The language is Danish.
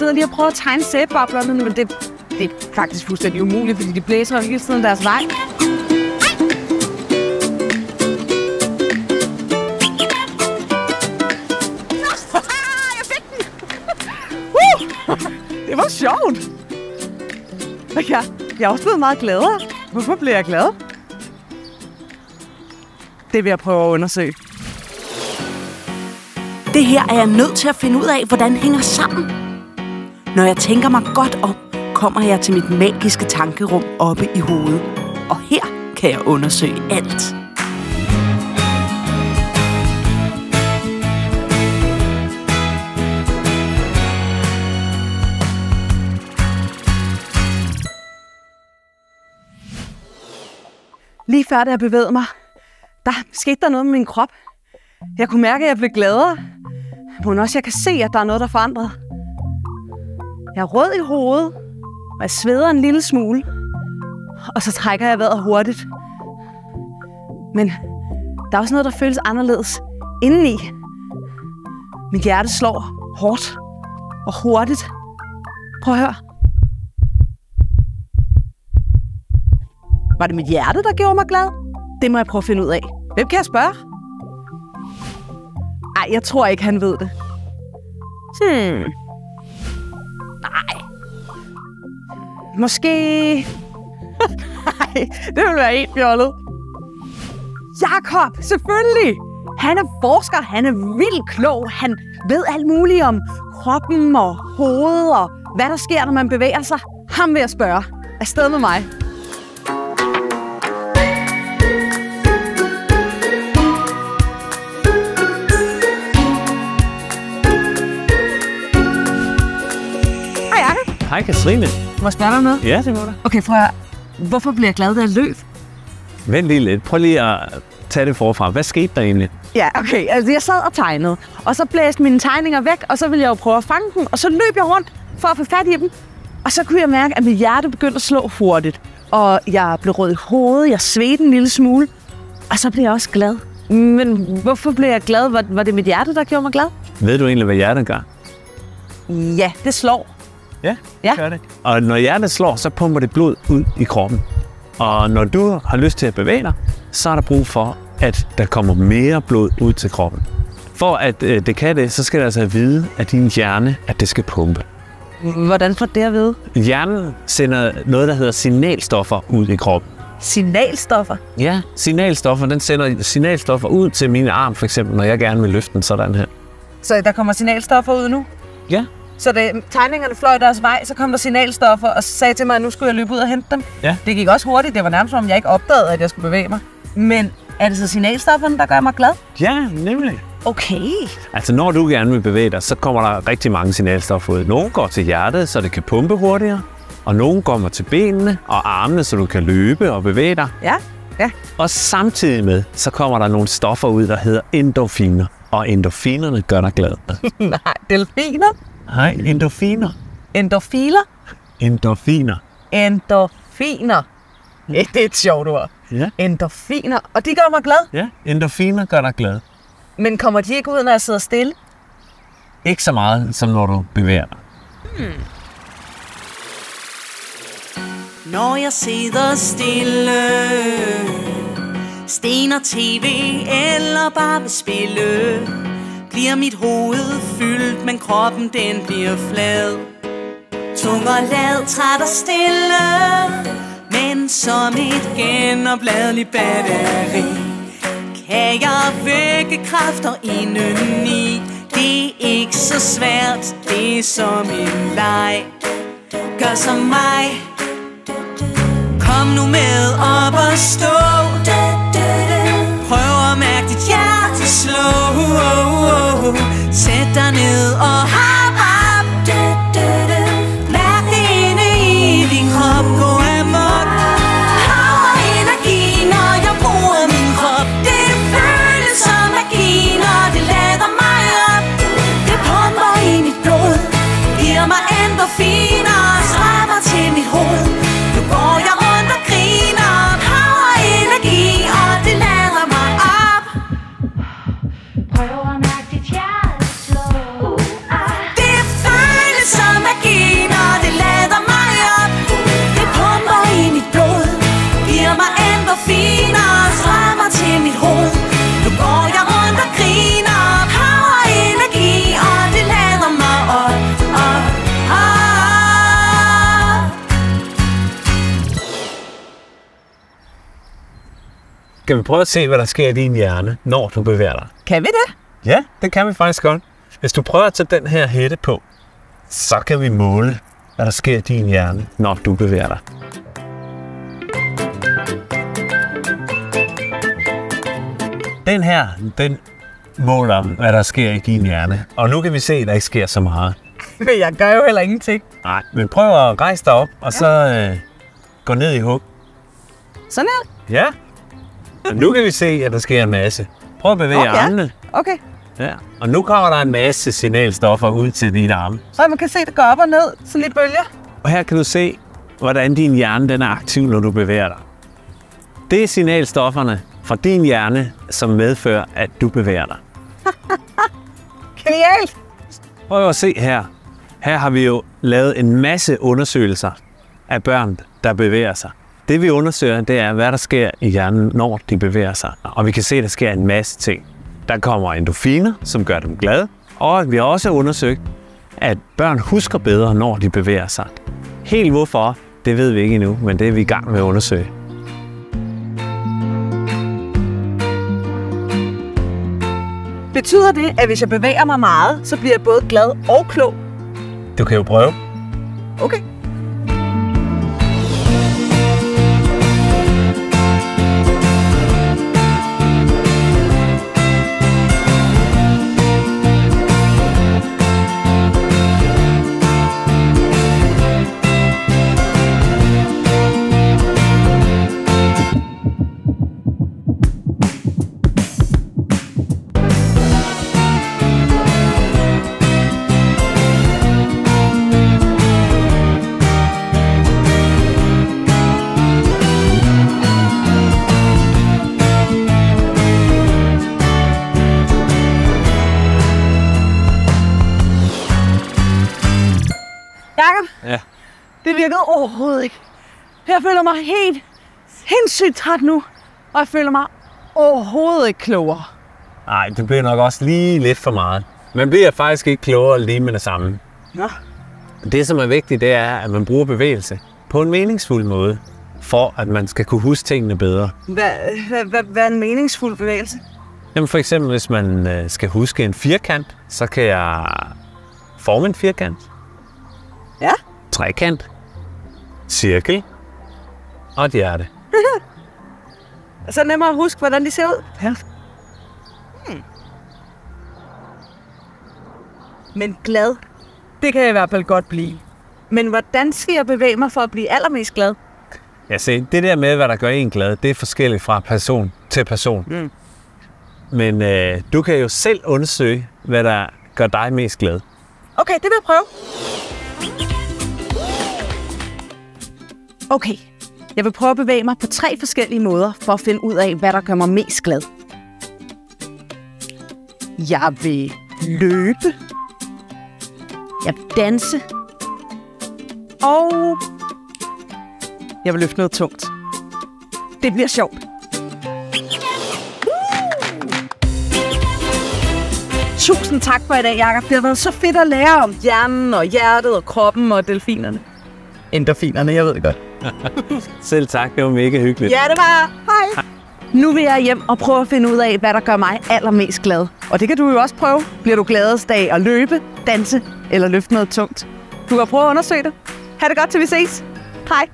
sidder lige og prøver at tegne sæbeboblerne, men det er faktisk fuldstændig umuligt, fordi de blæser hele tiden deres vej. Jeg fik den! Det var sjovt! Jeg er også blevet meget gladere. Hvorfor bliver jeg glad? Det vil jeg prøve at undersøge. Det her er jeg nødt til at finde ud af, hvordan det hænger sammen. Når jeg tænker mig godt om, kommer jeg til mit magiske tankerum oppe i hovedet. Og her kan jeg undersøge alt. Lige før da jeg bevægede mig, der skete der noget med min krop. Jeg kunne mærke, at jeg blev gladere. Men også jeg kan se, at der er noget, der er forandret. Jeg er rød i hovedet, og jeg sveder en lille smule. Og så trækker jeg vejret hurtigt. Men der er også noget, der føles anderledes indeni. Mit hjerte slår hårdt og hurtigt. Prøv at høre. Var det mit hjerte, der gjorde mig glad? Det må jeg prøve at finde ud af. Hvem kan jeg spørge? Ej, jeg tror ikke, han ved det. Nej. Måske... Nej, det vil være helt fjollet. Jakob, selvfølgelig! Han er forsker, han er vildt klog. Han ved alt muligt om kroppen og hovedet og hvad der sker, når man bevæger sig. Ham vil jeg spørge. Afsted med mig. Hej Katrine. Må jeg spørge dig om noget? Ja, det må du. Okay, prøv at... Hvorfor bliver jeg glad, da jeg løb? Vent lige lidt. Prøv lige at tage det forfra. Hvad skete der egentlig? Ja, okay. Altså, jeg sad og tegnede, og så blæste mine tegninger væk, og så ville jeg jo prøve at fange dem, og så løb jeg rundt for at få fat i dem. Og så kunne jeg mærke, at mit hjerte begyndte at slå hurtigt. Og jeg blev rød i hovedet, jeg svedte en lille smule, og så blev jeg også glad. Men hvorfor blev jeg glad? Var det mit hjerte, der gjorde mig glad? Ved du egentlig, hvad hjertet gør? Ja, det slår. Ja, det gør det. Og når hjertet slår, så pumper det blod ud i kroppen. Og når du har lyst til at bevæge dig, så er der brug for, at der kommer mere blod ud til kroppen. For at det kan det, så skal det altså vide af din hjerne, at det skal pumpe. Hvordan får det at vide? Hjernen sender noget, der hedder signalstoffer ud i kroppen. Signalstoffer? Ja, signalstoffer. Den sender signalstoffer ud til mine arm, for eksempel, når jeg gerne vil løfte den sådan her. Så der kommer signalstoffer ud nu? Ja. Så da tegningerne fløj deres vej, så kom der signalstoffer og sagde til mig, at nu skulle jeg løbe ud og hente dem. Ja. Det gik også hurtigt. Det var nærmest som om jeg ikke opdagede, at jeg skulle bevæge mig. Men er det så signalstofferne, der gør mig glad? Ja, nemlig. Okay. Altså når du gerne vil bevæge dig, så kommer der rigtig mange signalstoffer ud. Nogle går til hjertet, så det kan pumpe hurtigere. Og nogle kommer til benene og armene, så du kan løbe og bevæge dig. Ja. Og samtidig med, så kommer der nogle stoffer ud, der hedder endorfiner. Og endorfinerne gør dig glad. Nej, delfiner? Nej, endorfiner. Endorfiler? Endorfiner. Endorfiner. Ja, det er et sjovt ord. Ja. Endorfiner. Og de gør mig glad. Ja, endorfiner gør dig glad. Men kommer de ikke ud, når jeg sidder stille? Ikke så meget, som når du bevæger dig. Når jeg sidder stille, stener tv eller bare vil spille, bliver mit hoved fyldt, men kroppen den bliver flad. Tung og lad, træt og stille, men som et genopladeligt batteri kan jeg vække kræfter indeni. Det er ikke så svært, det er som en leg. Gør som mig, kom nu med op og stå. Prøv at mærke dit hjerte slå. Sæt dig ned og hop op. Mærk det inde i din krop, gå amok. Power energi, når jeg bruger min krop. Det føles som magi, når det lader mig op. Det pumper i mit blod, giver mig endorfiner, strømmer til mit hoved. Nu går jeg rundt og griner. Power energi, og det lader mig op. Prøv at mærke dit hjerte slå. Det Skal vi prøve at se, hvad der sker i din hjerne, når du bevæger dig? Kan vi det? Ja, det kan vi faktisk godt. Hvis du prøver at tage den her hætte på, så kan vi måle, hvad der sker i din hjerne, når du bevæger dig. Den her, den måler, hvad der sker i din hjerne. Og nu kan vi se, at der ikke sker så meget. Men jeg gør jo heller ingenting. Nej, men prøv at rejse dig op, og så gå ned i hug. Sådan her? Ja. Og nu kan vi se, at der sker en masse. Prøv at bevæge armene. Okay. Ja. Og nu kommer der en masse signalstoffer ud til dine arme. Så man kan se, at det går op og ned, sådan lidt bølger. Og her kan du se, hvordan din hjerne den er aktiv, når du bevæger dig. Det er signalstofferne fra din hjerne, som medfører, at du bevæger dig. Genialt! Prøv at se her. Her har vi jo lavet en masse undersøgelser af børn, der bevæger sig. Det vi undersøger, det er, hvad der sker i hjernen, når de bevæger sig. Og vi kan se, at der sker en masse ting. Der kommer endorfiner, som gør dem glade. Og vi har også undersøgt, at børn husker bedre, når de bevæger sig. Helt hvorfor, det ved vi ikke endnu, men det er vi i gang med at undersøge. Betyder det, at hvis jeg bevæger mig meget, så bliver jeg både glad og klog? Du kan jo prøve. Okay. Ja. Det virkede overhovedet ikke. Jeg føler mig helt sindssygt træt nu, og jeg føler mig overhovedet ikke klogere. Nej, det bliver nok også lige lidt for meget. Man bliver faktisk ikke klogere lige med det samme. Nå. Det, som er vigtigt, det er, at man bruger bevægelse på en meningsfuld måde, for at man skal kunne huske tingene bedre. Hvad er en meningsfuld bevægelse? Jamen for eksempel, hvis man skal huske en firkant, så kan jeg forme en firkant. Ja. Trekant. Cirkel. Og et hjerte. Så er det nemmere at huske, hvordan de ser ud. Ja. Men glad, det kan jeg i hvert fald godt blive. Men hvordan skal jeg bevæge mig for at blive allermest glad? Ja, se, det der med, hvad der gør en glad, det er forskelligt fra person til person. Mm. Men du kan jo selv undersøge, hvad der gør dig mest glad. Okay, det vil jeg prøve. Okay, jeg vil prøve at bevæge mig på 3 forskellige måder for at finde ud af, hvad der gør mig mest glad. Jeg vil løbe. Jeg vil danse. Og jeg vil løfte noget tungt. Det bliver sjovt. Tusind tak for i dag, Jakob. Det har været så fedt at lære om hjernen og hjertet og kroppen og delfinerne. Endorfinerne, jeg ved det godt. Selv tak, det var mega hyggeligt. Ja, det var. Hej. Nu vil jeg hjem og prøve at finde ud af, hvad der gør mig allermest glad. Og det kan du jo også prøve. Bliver du gladest af at løbe, danse eller løfte noget tungt? Du kan prøve at undersøge det. Ha' det godt, til vi ses. Hej.